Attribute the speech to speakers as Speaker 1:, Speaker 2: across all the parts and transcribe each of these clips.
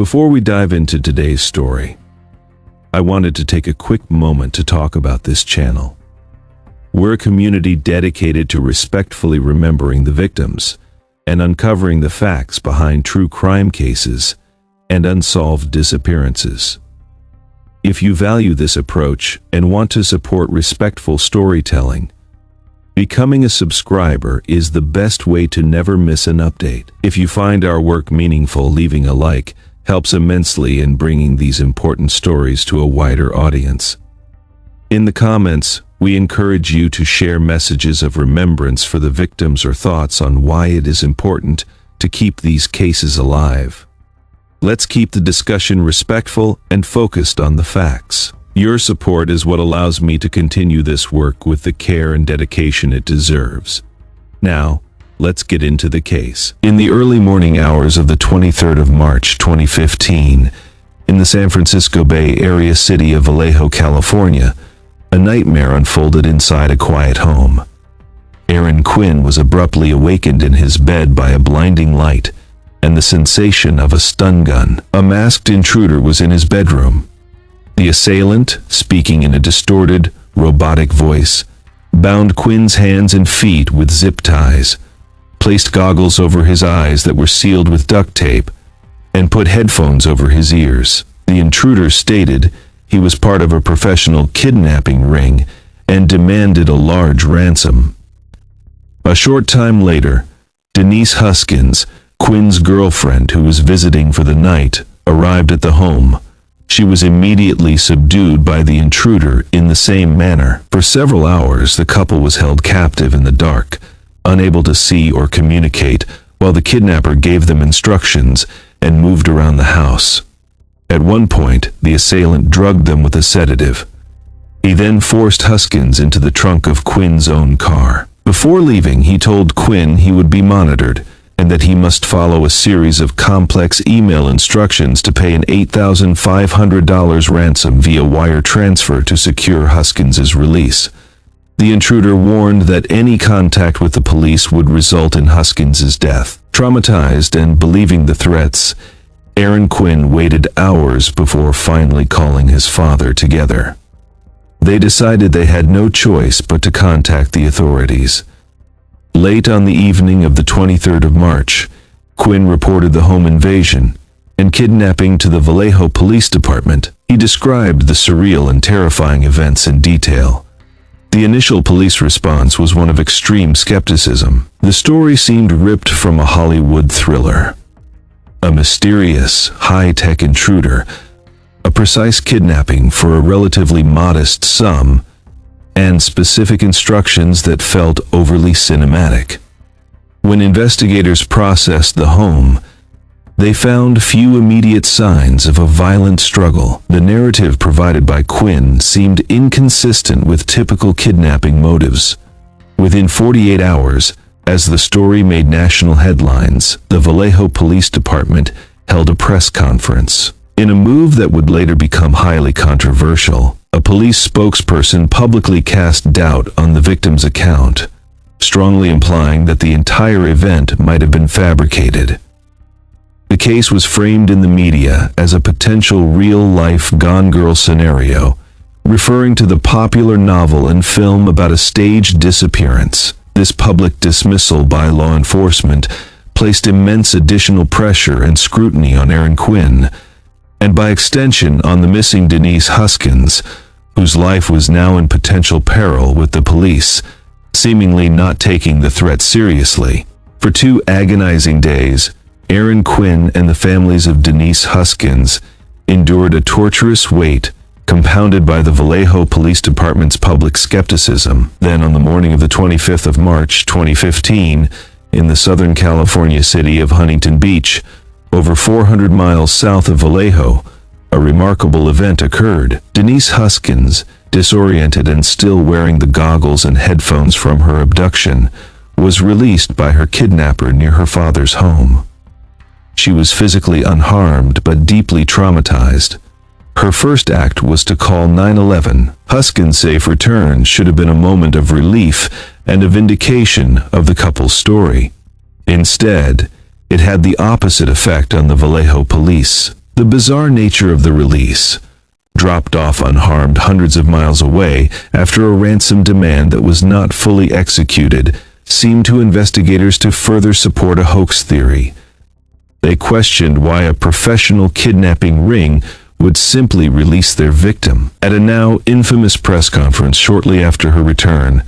Speaker 1: Before we dive into today's story, I wanted to take a quick moment to talk about this channel. We're a community dedicated to respectfully remembering the victims and uncovering the facts behind true crime cases and unsolved disappearances. If you value this approach and want to support respectful storytelling, becoming a subscriber is the best way to never miss an update. If you find our work meaningful, leaving a like helps immensely in bringing these important stories to a wider audience. In the comments, we encourage you to share messages of remembrance for the victims or thoughts on why it is important to keep these cases alive. Let's keep the discussion respectful and focused on the facts. Your support is what allows me to continue this work with the care and dedication it deserves. Now, let's get into the case. In the early morning hours of the 23rd of March 2015, in the San Francisco Bay Area city of Vallejo, California, a nightmare unfolded inside a quiet home. Aaron Quinn was abruptly awakened in his bed by a blinding light and the sensation of a stun gun. A masked intruder was in his bedroom. The assailant, speaking in a distorted, robotic voice, bound Quinn's hands and feet with zip ties, placed goggles over his eyes that were sealed with duct tape, and put headphones over his ears. The intruder stated he was part of a professional kidnapping ring and demanded a large ransom. A short time later, Denise Huskins, Quinn's girlfriend who was visiting for the night, arrived at the home. She was immediately subdued by the intruder in the same manner. For several hours, the couple was held captive in the dark, unable to see or communicate, while the kidnapper gave them instructions and moved around the house. At one point, the assailant drugged them with a sedative. He then forced Huskins into the trunk of Quinn's own car. Before leaving, he told Quinn he would be monitored and that he must follow a series of complex email instructions to pay an $8,500 ransom via wire transfer to secure Huskins's release. The intruder warned that any contact with the police would result in Huskins's death. Traumatized and believing the threats, Aaron Quinn waited hours before finally calling his father together. They decided they had no choice but to contact the authorities. Late on the evening of the 23rd of March, Quinn reported the home invasion and kidnapping to the Vallejo Police Department. He described the surreal and terrifying events in detail. The initial police response was one of extreme skepticism. The story seemed ripped from a Hollywood thriller. A mysterious, high-tech intruder, a precise kidnapping for a relatively modest sum, and specific instructions that felt overly cinematic. When investigators processed the home, they found few immediate signs of a violent struggle. The narrative provided by Quinn seemed inconsistent with typical kidnapping motives. Within 48 hours, as the story made national headlines, the Vallejo Police Department held a press conference. In a move that would later become highly controversial, a police spokesperson publicly cast doubt on the victim's account, strongly implying that the entire event might have been fabricated. The case was framed in the media as a potential real-life Gone Girl scenario, referring to the popular novel and film about a staged disappearance. This public dismissal by law enforcement placed immense additional pressure and scrutiny on Aaron Quinn, and by extension on the missing Denise Huskins, whose life was now in potential peril with the police, seemingly not taking the threat seriously. For 2 agonizing days, Aaron Quinn and the families of Denise Huskins endured a torturous wait, compounded by the Vallejo Police Department's public skepticism. Then on the morning of the 25th of March 2015, in the Southern California city of Huntington Beach, over 400 miles south of Vallejo, a remarkable event occurred. Denise Huskins, disoriented and still wearing the goggles and headphones from her abduction, was released by her kidnapper near her father's home. She was physically unharmed but deeply traumatized. Her first act was to call 911. Huskins' safe return should have been a moment of relief and a vindication of the couple's story. Instead, it had the opposite effect on the Vallejo police. The bizarre nature of the release, dropped off unharmed hundreds of miles away after a ransom demand that was not fully executed, seemed to investigators to further support a hoax theory. They questioned why a professional kidnapping ring would simply release their victim. At a now infamous press conference shortly after her return,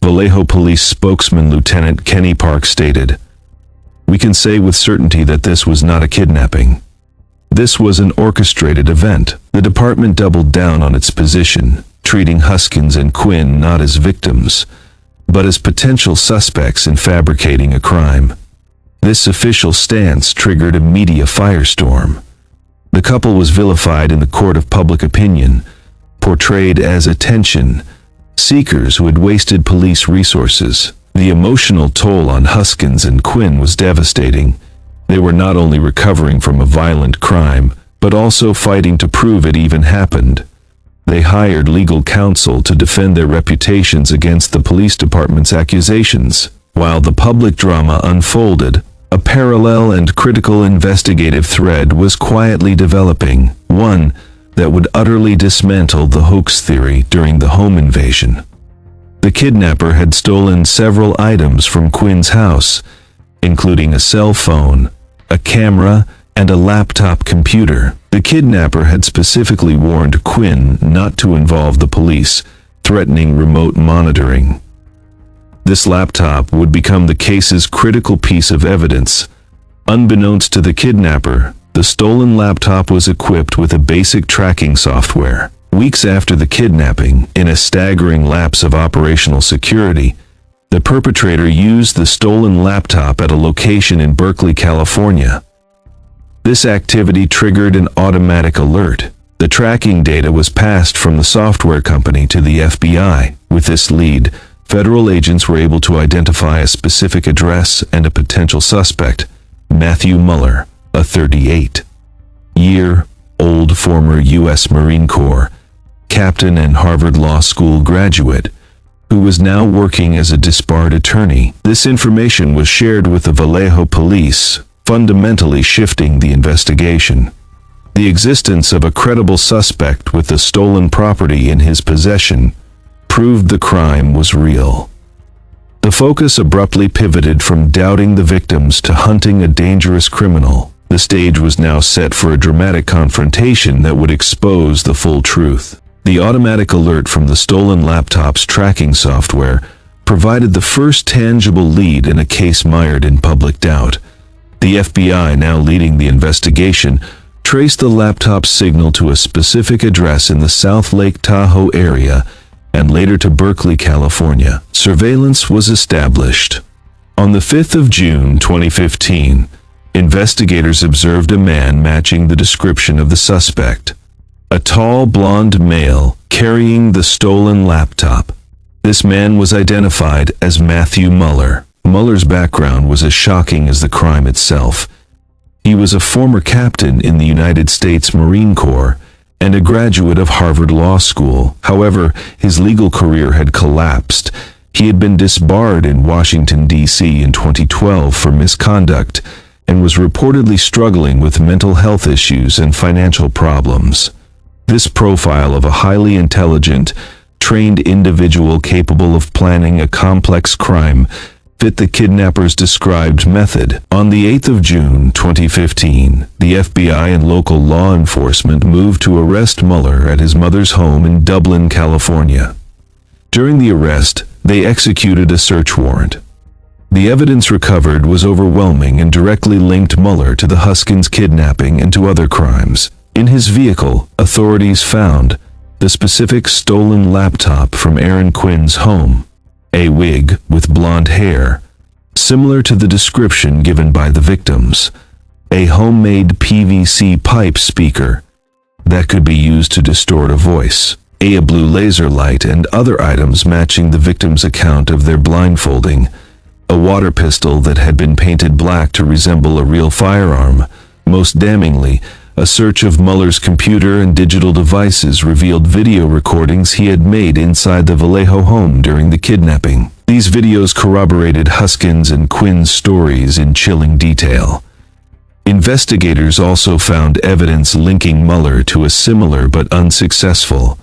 Speaker 1: Vallejo police spokesman Lieutenant Kenny Park stated, "We can say with certainty that this was not a kidnapping. This was an orchestrated event." The department doubled down on its position, treating Huskins and Quinn not as victims, but as potential suspects in fabricating a crime. This official stance triggered a media firestorm. The couple was vilified in the court of public opinion, portrayed as attention seekers who had wasted police resources. The emotional toll on Huskins and Quinn was devastating. They were not only recovering from a violent crime, but also fighting to prove it even happened. They hired legal counsel to defend their reputations against the police department's accusations. While the public drama unfolded, a parallel and critical investigative thread was quietly developing, one that would utterly dismantle the hoax theory during the home invasion. The kidnapper had stolen several items from Quinn's house, including a cell phone, a camera, and a laptop computer. The kidnapper had specifically warned Quinn not to involve the police, threatening remote monitoring. This laptop would become the case's critical piece of evidence. Unbeknownst to the kidnapper, the stolen laptop was equipped with a basic tracking software. Weeks after the kidnapping, in a staggering lapse of operational security, the perpetrator used the stolen laptop at a location in Berkeley, California. This activity triggered an automatic alert. The tracking data was passed from the software company to the FBI. With this lead, federal agents were able to identify a specific address and a potential suspect, Matthew Muller, a 38-year-old former U.S. Marine Corps captain and Harvard Law School graduate, who was now working as a disbarred attorney. This information was shared with the Vallejo police, fundamentally shifting the investigation. The existence of a credible suspect with the stolen property in his possession proved the crime was real. The focus abruptly pivoted from doubting the victims to hunting a dangerous criminal. The stage was now set for a dramatic confrontation that would expose the full truth. The automatic alert from the stolen laptop's tracking software provided the first tangible lead in a case mired in public doubt. The FBI, now leading the investigation, traced the laptop's signal to a specific address in the South Lake Tahoe area and later to Berkeley, California. Surveillance was established. On the 5th of June 2015, investigators observed a man matching the description of the suspect. A tall, blonde male carrying the stolen laptop. This man was identified as Matthew Muller. Muller's background was as shocking as the crime itself. He was a former captain in the United States Marine Corps and a graduate of Harvard Law School. However, his legal career had collapsed. He had been disbarred in Washington, D.C. in 2012 for misconduct and was reportedly struggling with mental health issues and financial problems. This profile of a highly intelligent, trained individual capable of planning a complex crime fit the kidnapper's described method. On the 8th of June 2015, the FBI and local law enforcement moved to arrest Muller at his mother's home in Dublin, California. During the arrest, they executed a search warrant. The evidence recovered was overwhelming and directly linked Muller to the Huskins kidnapping and to other crimes. In his vehicle, authorities found the specific stolen laptop from Aaron Quinn's home, a wig with blonde hair, similar to the description given by the victims, a homemade PVC pipe speaker that could be used to distort a voice, a blue laser light and other items matching the victim's account of their blindfolding, a water pistol that had been painted black to resemble a real firearm. Most damningly, a search of Muller's computer and digital devices revealed video recordings he had made inside the Vallejo home during the kidnapping. These videos corroborated Huskins and Quinn's stories in chilling detail. Investigators also found evidence linking Muller to a similar but unsuccessful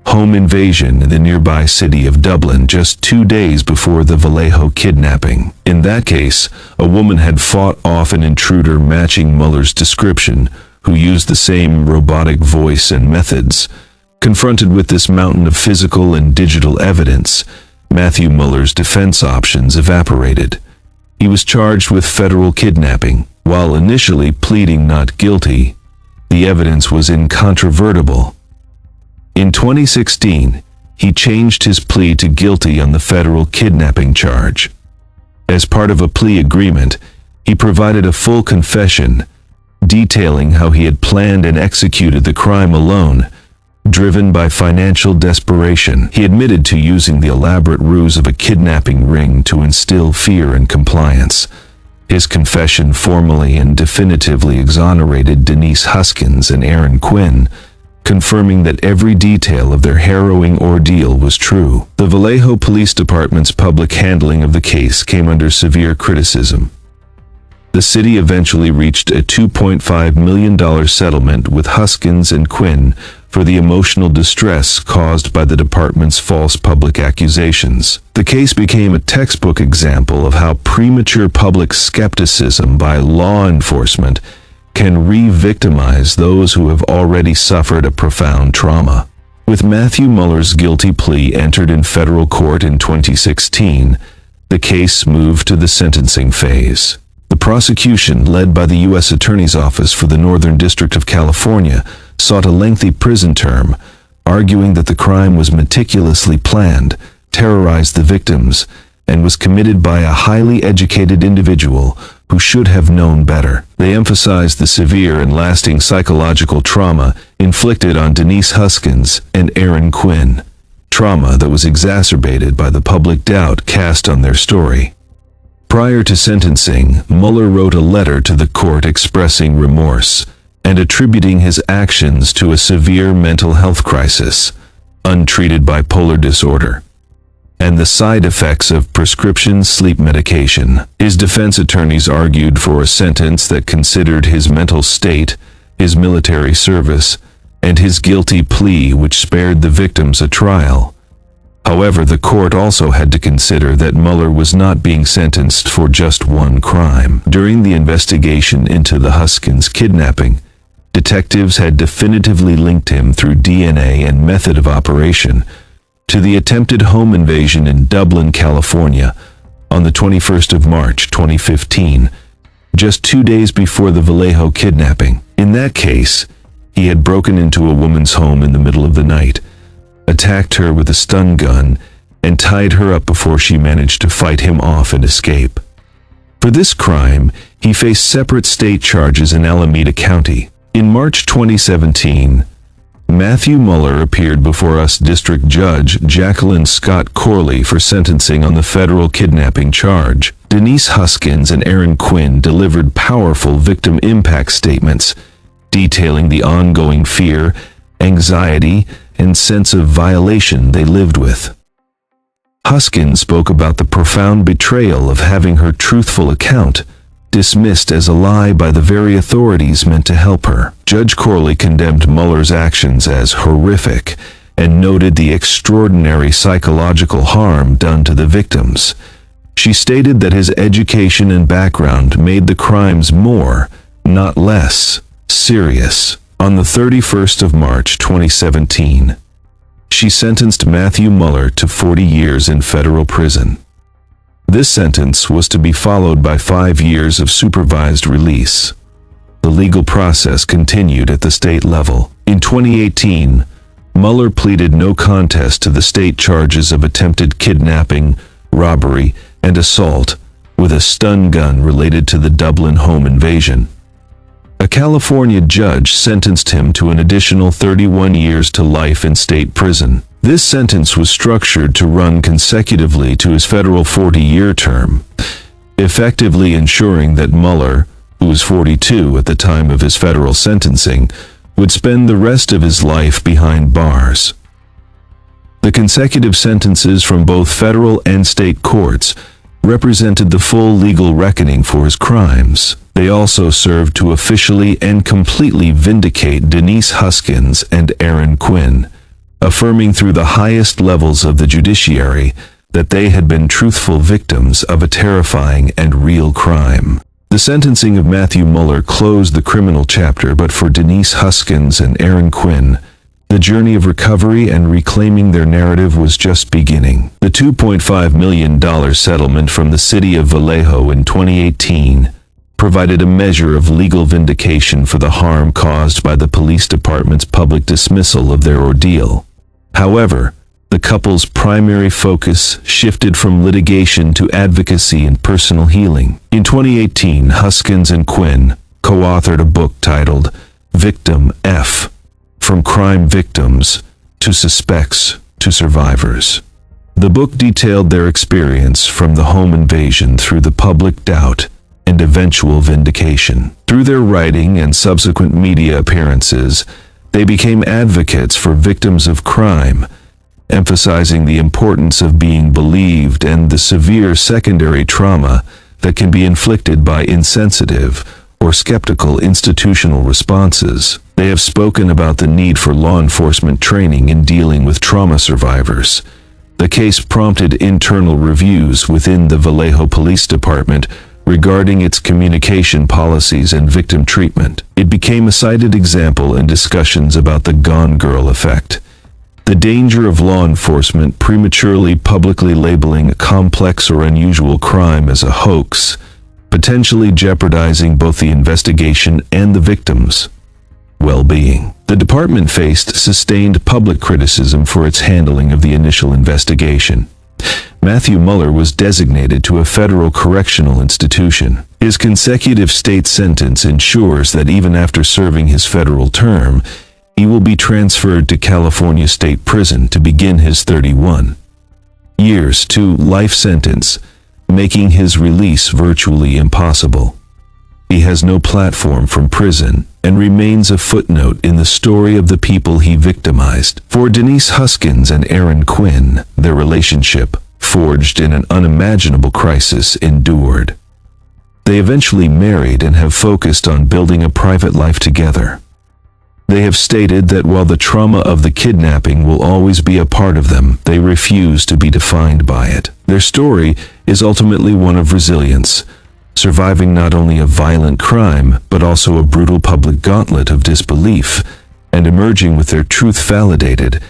Speaker 1: home invasion in the nearby city of Dublin just 2 days before the Vallejo kidnapping. In that case, a woman had fought off an intruder matching Muller's description, who used the same robotic voice and methods. Confronted with this mountain of physical and digital evidence, Matthew Muller's defense options evaporated. He was charged with federal kidnapping. While initially pleading not guilty, the evidence was incontrovertible. In 2016, he changed his plea to guilty on the federal kidnapping charge. As part of a plea agreement, he provided a full confession, detailing how he had planned and executed the crime alone, driven by financial desperation. He admitted to using the elaborate ruse of a kidnapping ring to instill fear and compliance. His confession formally and definitively exonerated Denise Huskins and Quinn, confirming that every detail of their harrowing ordeal was true. The Vallejo Police Department's public handling of the case came under severe criticism. The city eventually reached a $2.5 million settlement with Huskins and Quinn for the emotional distress caused by the department's false public accusations. The case became a textbook example of how premature public skepticism by law enforcement can re-victimize those who have already suffered a profound trauma. With Matthew Muller's guilty plea entered in federal court in 2016, the case moved to the sentencing phase. The prosecution, led by the U.S. Attorney's Office for the Northern District of California, sought a lengthy prison term, arguing that the crime was meticulously planned, terrorized the victims, and was committed by a highly educated individual who should have known better. They emphasized the severe and lasting psychological trauma inflicted on Denise Huskins and Quinn, trauma that was exacerbated by the public doubt cast on their story. Prior to sentencing, Muller wrote a letter to the court expressing remorse and attributing his actions to a severe mental health crisis, untreated bipolar disorder, and the side effects of prescription sleep medication. His defense attorneys argued for a sentence that considered his mental state, his military service, and his guilty plea, which spared the victims a trial. However, the court also had to consider that Muller was not being sentenced for just one crime. During the investigation into the Huskins kidnapping, detectives had definitively linked him through DNA and method of operation to the attempted home invasion in Dublin, California, on the 21st of March 2015, just 2 days before the Vallejo kidnapping. In that case, he had broken into a woman's home in the middle of the night, attacked her with a stun gun, and tied her up before she managed to fight him off and escape. For this crime, he faced separate state charges in Alameda County. In March 2017, Matthew Muller appeared before U.S. District Judge Jacqueline Scott Corley for sentencing on the federal kidnapping charge. Denise Huskins and Quinn delivered powerful victim impact statements, detailing the ongoing fear, anxiety, and sense of violation they lived with. Huskins spoke about the profound betrayal of having her truthful account dismissed as a lie by the very authorities meant to help her. Judge Corley condemned Muller's actions as horrific and noted the extraordinary psychological harm done to the victims. She stated that his education and background made the crimes more, not less, serious. On the 31st of March 2017, she sentenced Matthew Muller to 40 years in federal prison. This sentence was to be followed by 5 years of supervised release. The legal process continued at the state level. In 2018, Muller pleaded no contest to the state charges of attempted kidnapping, robbery, and assault with a stun gun related to the Dublin home invasion. A California judge sentenced him to an additional 31 years to life in state prison. This sentence was structured to run consecutively to his federal 40-year term, effectively ensuring that Muller, who was 42 at the time of his federal sentencing, would spend the rest of his life behind bars. The consecutive sentences from both federal and state courts represented the full legal reckoning for his crimes. They also served to officially and completely vindicate Denise Huskins and Quinn, affirming through the highest levels of the judiciary that they had been truthful victims of a terrifying and real crime. The sentencing of Matthew Muller closed the criminal chapter, but for Denise Huskins and Quinn, the journey of recovery and reclaiming their narrative was just beginning. The $2.5 million settlement from the city of Vallejo in 2018 provided a measure of legal vindication for the harm caused by the police department's public dismissal of their ordeal. However, the couple's primary focus shifted from litigation to advocacy and personal healing. In 2018, Huskins and Quinn co-authored a book titled Victim F: From Crime Victims to Suspects to Survivors. The book detailed their experience from the home invasion through the public doubt and eventual vindication. Through their writing and subsequent media appearances, they became advocates for victims of crime, emphasizing the importance of being believed and the severe secondary trauma that can be inflicted by insensitive or skeptical institutional responses. They have spoken about the need for law enforcement training in dealing with trauma survivors. The case prompted internal reviews within the Vallejo Police Department regarding its communication policies and victim treatment. It became a cited example in discussions about the Gone Girl effect, the danger of law enforcement prematurely publicly labeling a complex or unusual crime as a hoax, potentially jeopardizing both the investigation and the victim's well-being. The department faced sustained public criticism for its handling of the initial investigation. Matthew Muller was designated to a federal correctional institution. His consecutive state sentence ensures that even after serving his federal term, he will be transferred to California State Prison to begin his 31 years to life sentence, making his release virtually impossible. He has no platform from prison and remains a footnote in the story of the people he victimized. For Denise Huskins and Quinn, their relationship, forged in an unimaginable crisis, endured. They eventually married and have focused on building a private life together. They have stated that while the trauma of the kidnapping will always be a part of them, they refuse to be defined by it. Their story is ultimately one of resilience, surviving not only a violent crime, but also a brutal public gauntlet of disbelief, and emerging with their truth validated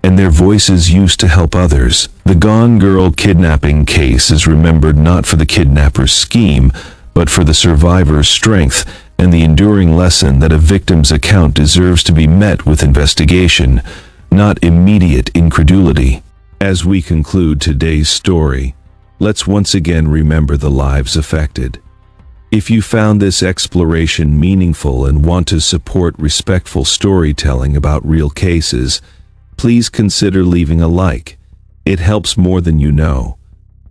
Speaker 1: and their voices used to help others. The Gone Girl kidnapping case is remembered not for the kidnapper's scheme, but for the survivor's strength and the enduring lesson that a victim's account deserves to be met with investigation, not immediate incredulity. As we conclude today's story, let's once again remember the lives affected. If you found this exploration meaningful and want to support respectful storytelling about real cases, please consider leaving a like. It helps more than you know.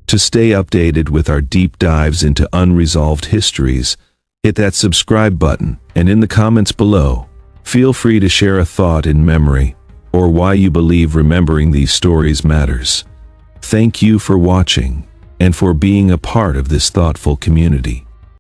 Speaker 1: To stay updated with our deep dives into unresolved histories, hit that subscribe button, and in the comments below, feel free to share a thought in memory or why you believe remembering these stories matters. Thank you for watching and for being a part of this thoughtful community.